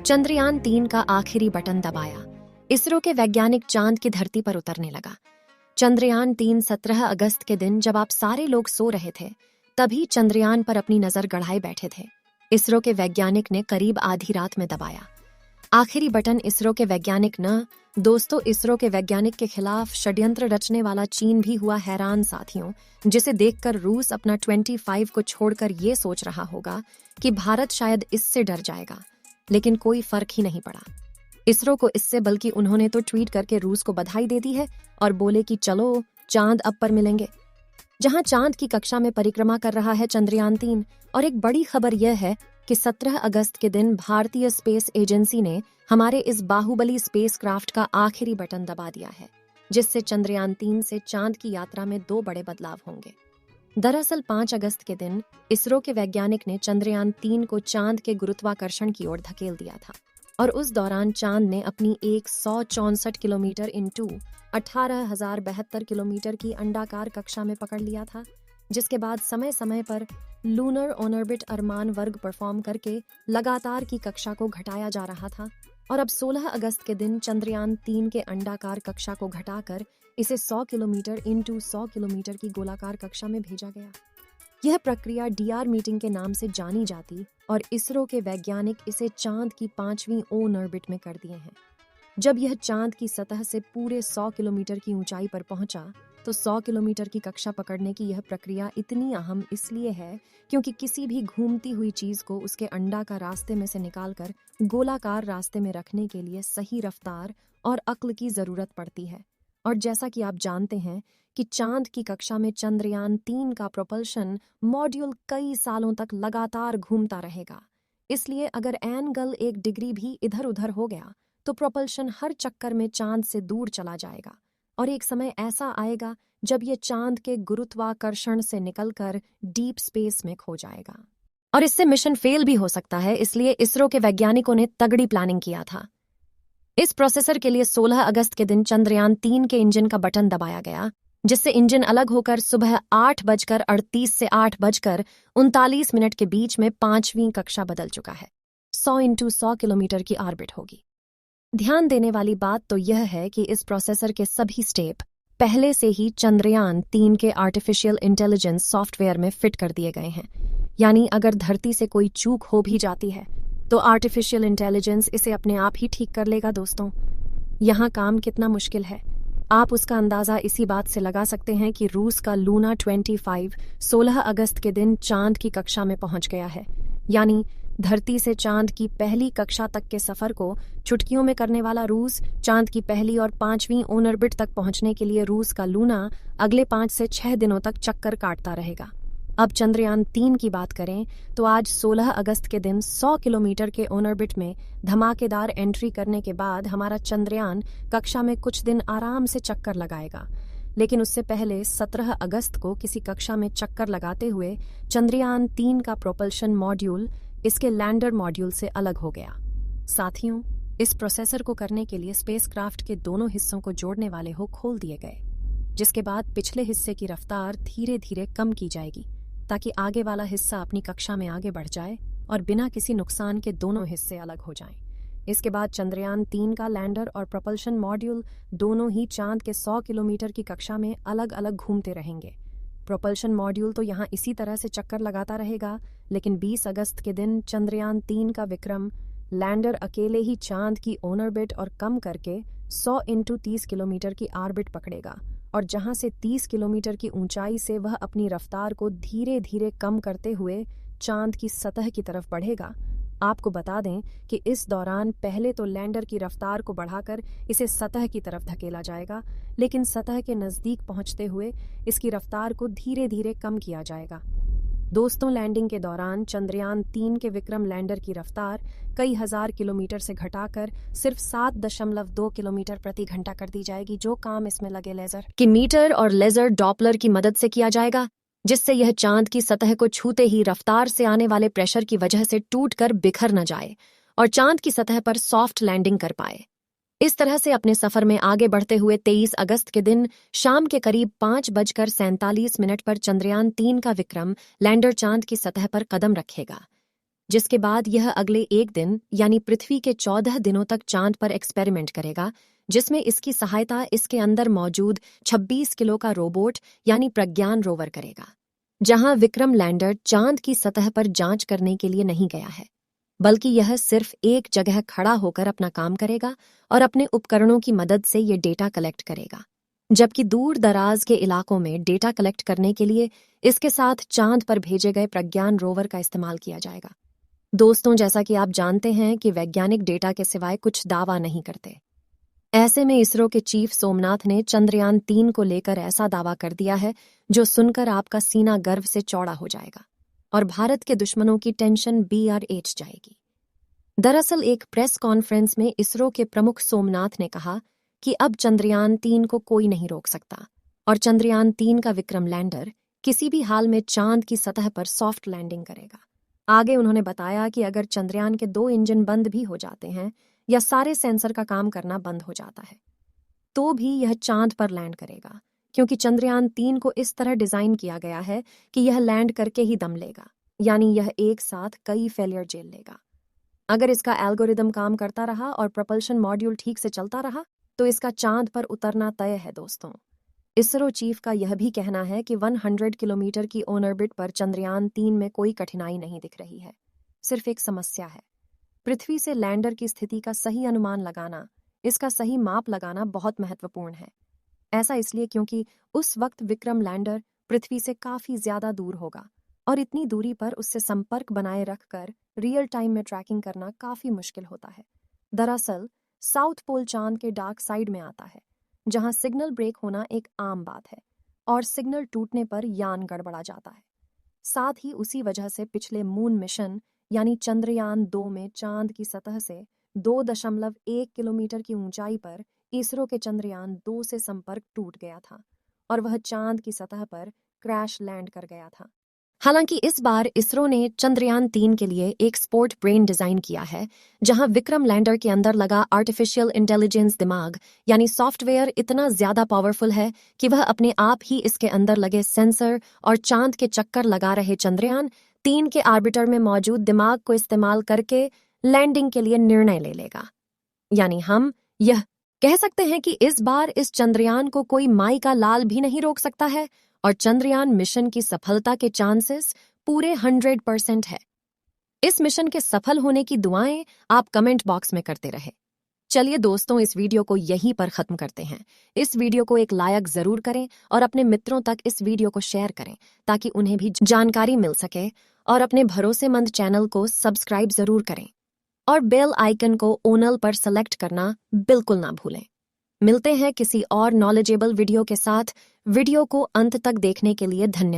चंद्रयान 3 का आखिरी बटन दबाया। इसरो के वैज्ञानिक चांद की धरती पर उतरने लगा। चंद्रयान 3 17 अगस्त के दिन जब आप सारे लोग सो रहे थे, तभी चंद्रयान पर अपनी नजर गड़ाए बैठे थे। इसरो के वैज्ञानिक ने करीब आधी रात में दबाया। आखिरी बटन इसरो के वैज्ञानिक न दोस्तों, इसरो के वैज्ञानिक के खिलाफ षड्यंत्र रचने वाला चीन भी हुआ हैरान साथियों, जिसे देखकर रूस अपना 25 को छोड़कर ये सोच रहा होगा कि भारत शायद इससे डर जाएगा, लेकिन कोई फर्क ही नहीं पड़ा इसरो को इससे, बल्कि उन्होंने तो ट्वीट करके रूस को बधाई दे दी है और बोले कि चलो चांद अब पर मिलेंगे। जहां चांद की कक्षा में परिक्रमा कर रहा है चंद्रयान 3। और एक बड़ी खबर यह है कि 17 अगस्त के दिन भारतीय स्पेस एजेंसी ने हमारे इस बाहुबली स्पेसक्राफ्ट का आखिरी बटन दबा दिया है, जिससे चंद्रयान 3 से चांद की यात्रा में 2 बड़े बदलाव होंगे। दरअसल 5 अगस्त के दिन इसरो के वैज्ञानिक ने चंद्रयान 3 को चांद के गुरुत्वाकर्षण की ओर धकेल दिया था और उस दौरान चांद ने अपनी 164 किलोमीटर इंटू 18,072 किलोमीटर की अंडाकार कक्षा में पकड़ लिया था, जिसके बाद समय समय पर लूनर ऑनऑर्बिट अरमान वर्ग परफॉर्म करके लगातार की कक्षा को घटाया जा रहा था। और अब 16 अगस्त के दिन चंद्रयान 3 के अंडाकार कक्षा को घटाकर इसे 100 किलोमीटर इंटू 100 किलोमीटर की गोलाकार कक्षा में भेजा गया। यह प्रक्रिया डीआर मीटिंग के नाम से जानी जाती और इसरो के वैज्ञानिक इसे चांद की 5वीं ऑन ऑर्बिट में कर दिए हैं। जब यह चांद की सतह से पूरे 100 किलोमीटर की ऊंचाई पर पहुंचा, तो 100 किलोमीटर की कक्षा पकड़ने की यह प्रक्रिया इतनी अहम इसलिए है क्योंकि किसी भी घूमती हुई चीज को उसके अंडा का रास्ते में से निकालकर गोलाकार रास्ते में रखने के लिए सही रफ्तार और अक्ल की जरूरत पड़ती है। और जैसा कि आप जानते हैं कि चांद की कक्षा में चंद्रयान 3 का प्रोपल्शन मॉड्यूल कई सालों तक लगातार घूमता रहेगा। इसलिए अगर एंगल 1 डिग्री भी इधर उधर हो गया तो प्रोपल्शन हर चक्कर में चांद से दूर चला जाएगा और एक समय ऐसा आएगा जब ये चांद के गुरुत्वाकर्षण से निकलकर डीप स्पेस में खो जाएगा। और इससे मिशन फेल भी हो सकता है, इसलिए इसरो के वैज्ञानिकों ने तगड़ी प्लानिंग किया था। इस प्रोसेसर के लिए 16 अगस्त के दिन चंद्रयान 3 के इंजन का बटन दबाया गया, जिससे इंजन अलग होकर सुबह 8:38 से 8:39 के बीच में 5वीं कक्षा बदल चुका है। 100 इंटू 100 किलोमीटर की ऑर्बिट होगी। ध्यान देने वाली बात तो यह है कि इस प्रोसेसर के सभी स्टेप पहले से ही चंद्रयान 3 के आर्टिफिशियल इंटेलिजेंस सॉफ्टवेयर में फिट कर दिए गए हैं। यानी अगर धरती से कोई चूक हो भी जाती है तो आर्टिफिशियल इंटेलिजेंस इसे अपने आप ही ठीक कर लेगा। दोस्तों, यहाँ काम कितना मुश्किल है आप उसका अंदाजा इसी बात से लगा सकते हैं कि रूस का लूना 25 16 अगस्त के दिन चांद की कक्षा में पहुंच गया है। यानी धरती से चांद की पहली कक्षा तक के सफर को चुटकियों में करने वाला रूस चांद की पहली और 5वीं ऑन ऑर्बिट तक पहुंचने के लिए रूस का लूना अगले 5 से 6 दिनों तक चक्कर काटता रहेगा। अब चंद्रयान 3 की बात करें तो आज 16 अगस्त के दिन 100 किलोमीटर के ऑन ऑर्बिट में धमाकेदार एंट्री करने के बाद हमारा चंद्रयान कक्षा में कुछ दिन आराम से चक्कर लगाएगा। लेकिन उससे पहले 17 अगस्त को किसी कक्षा में चक्कर लगाते हुए चंद्रयान 3 का प्रोपल्शन मॉड्यूल इसके लैंडर मॉड्यूल से अलग हो गया। साथियों, इस प्रोसेसर को करने के लिए स्पेसक्राफ्ट के दोनों हिस्सों को जोड़ने वाले हुक खोल दिए गए, जिसके बाद पिछले हिस्से की रफ्तार धीरे धीरे कम की जाएगी ताकि आगे वाला हिस्सा अपनी कक्षा में आगे बढ़ जाए और बिना किसी नुकसान के दोनों हिस्से अलग हो जाएं। इसके बाद चंद्रयान 3 का लैंडर और प्रोपल्शन मॉड्यूल दोनों ही चांद के 100 किलोमीटर की कक्षा में अलग अलग घूमते रहेंगे। प्रोपल्शन मॉड्यूल तो यहाँ इसी तरह से चक्कर लगाता रहेगा, लेकिन 20 अगस्त के दिन चंद्रयान 3 का विक्रम लैंडर अकेले ही चांद की ऑन ऑर्बिट और कम करके 100 इंटू 30 किलोमीटर की ऑर्बिट पकड़ेगा और जहां से 30 किलोमीटर की ऊंचाई से वह अपनी रफ्तार को धीरे धीरे कम करते हुए चांद की सतह की तरफ बढ़ेगा। आपको बता दें कि इस दौरान पहले तो लैंडर की रफ्तार को बढ़ाकर इसे सतह की तरफ धकेला जाएगा, लेकिन सतह के नजदीक पहुंचते हुए इसकी रफ्तार को धीरे धीरे कम किया जाएगा। दोस्तों, लैंडिंग के दौरान चंद्रयान 3 के विक्रम लैंडर की रफ्तार कई हजार किलोमीटर से घटाकर सिर्फ 7.2 किलोमीटर प्रति घंटा कर दी जाएगी। जो काम इसमें लगे लेजर की मीटर और लेजर डॉपलर की मदद से किया जाएगा, जिससे यह चांद की सतह को छूते ही रफ्तार से आने वाले प्रेशर की वजह से टूटकर बिखर न जाए और चांद की सतह पर सॉफ्ट लैंडिंग कर पाए। इस तरह से अपने सफर में आगे बढ़ते हुए 23 अगस्त के दिन शाम के करीब 5:47 पर चंद्रयान 3 का विक्रम लैंडर चांद की सतह पर कदम रखेगा। जिसके बाद यह अगले 1 दिन यानी पृथ्वी के 14 दिनों तक चांद पर एक्सपेरिमेंट करेगा, जिसमें इसकी सहायता इसके अंदर मौजूद 26 किलो का रोबोट यानी प्रज्ञान रोवर करेगा। जहां विक्रम लैंडर चांद की सतह पर जांच करने के लिए नहीं गया है, बल्कि यह सिर्फ एक जगह खड़ा होकर अपना काम करेगा और अपने उपकरणों की मदद से ये डेटा कलेक्ट करेगा। जबकि दूर दराज के इलाकों में डेटा कलेक्ट करने के लिए इसके साथ चांद पर भेजे गए प्रज्ञान रोवर का इस्तेमाल किया जाएगा। दोस्तों, जैसा कि आप जानते हैं कि वैज्ञानिक डेटा के सिवाय कुछ दावा नहीं करते। ऐसे में इसरो के चीफ सोमनाथ ने चंद्रयान-3 को लेकर ऐसा दावा कर दिया है जो सुनकर आपका सीना गर्व से चौड़ा हो जाएगा और भारत के दुश्मनों की टेंशन BRH जाएगी। दरअसल एक प्रेस कॉन्फ्रेंस में इसरो के प्रमुख सोमनाथ ने कहा कि अब चंद्रयान-3 को कोई नहीं रोक सकता और चंद्रयान-3 का विक्रम लैंडर किसी भी हाल में चांद की सतह पर सॉफ्ट लैंडिंग करेगा। आगे उन्होंने बताया कि अगर चंद्रयान के 2 इंजन बंद भी हो जाते हैं या सारे सेंसर का काम करना बंद हो जाता है, तो भी यह चांद पर लैंड करेगा, क्योंकि चंद्रयान-3 को इस तरह डिजाइन किया गया है कि यह लैंड करके ही दम लेगा, यानी यह एक साथ कई फेलियर झेल लेगा। अगर इसका एल्गोरिदम काम करता रहा और propulsion मॉड्यूल ठीक से चलता रहा तो इसका चांद पर उतरना तय है। दोस्तों, इसरो चीफ का यह भी कहना है कि 100 किलोमीटर की ऑन ऑर्बिट पर चंद्रयान-3 में कोई कठिनाई नहीं दिख रही है। सिर्फ एक समस्या है, पृथ्वी से लैंडर की स्थिति का सही अनुमान लगाना, इसका सही माप लगाना बहुत महत्वपूर्ण है। ऐसा इसलिए क्योंकि उस वक्त विक्रम लैंडर पृथ्वी से काफी ज्यादा दूर होगा और इतनी दूरी पर उससे संपर्क बनाए रखकर रियल टाइम में ट्रैकिंग करना काफी मुश्किल होता है। दरअसल साउथ पोल चांद के डार्क साइड में आता है, जहां सिग्नल ब्रेक होना एक आम बात है और सिग्नल टूटने पर यान गड़बड़ा जाता है। साथ ही उसी वजह से पिछले मून मिशन यानी चंद्रयान-2 में चांद की सतह से 2.1 किलोमीटर की ऊंचाई पर इसरो के चंद्रयान-2 से संपर्क टूट गया था और वह चांद की सतह पर क्रैश लैंड कर गया था। हालांकि इस बार इसरो ने चंद्रयान-3 के लिए एक स्पोर्ट ब्रेन डिजाइन किया है, जहां विक्रम लैंडर के अंदर लगा आर्टिफिशियल इंटेलिजेंस दिमाग यानी सॉफ्टवेयर इतना ज्यादा पावरफुल है कि वह अपने आप ही इसके अंदर लगे सेंसर और चांद के चक्कर लगा रहे चंद्रयान-3 के आर्बिटर में मौजूद दिमाग को इस्तेमाल करके लैंडिंग के लिए निर्णय ले लेगा। यानी हम यह कह सकते हैं कि इस बार इस चंद्रयान को कोई माई का लाल भी नहीं रोक सकता है और चंद्रयान मिशन की सफलता के चांसेस पूरे 100% है। इस मिशन के सफल होने की दुआएं आप कमेंट बॉक्स में करते रहे। चलिए दोस्तों, इस वीडियो को यहीं पर खत्म करते हैं। इस वीडियो को एक लाइक जरूर करें और अपने मित्रों तक इस वीडियो को शेयर करें ताकि उन्हें भी जानकारी मिल सके, और अपने भरोसेमंद चैनल को सब्सक्राइब जरूर करें और बेल आइकन को ओनल पर सेलेक्ट करना बिल्कुल ना भूलें। मिलते हैं किसी और नॉलेजेबल वीडियो के साथ। वीडियो को अंत तक देखने के लिए धन्यवाद।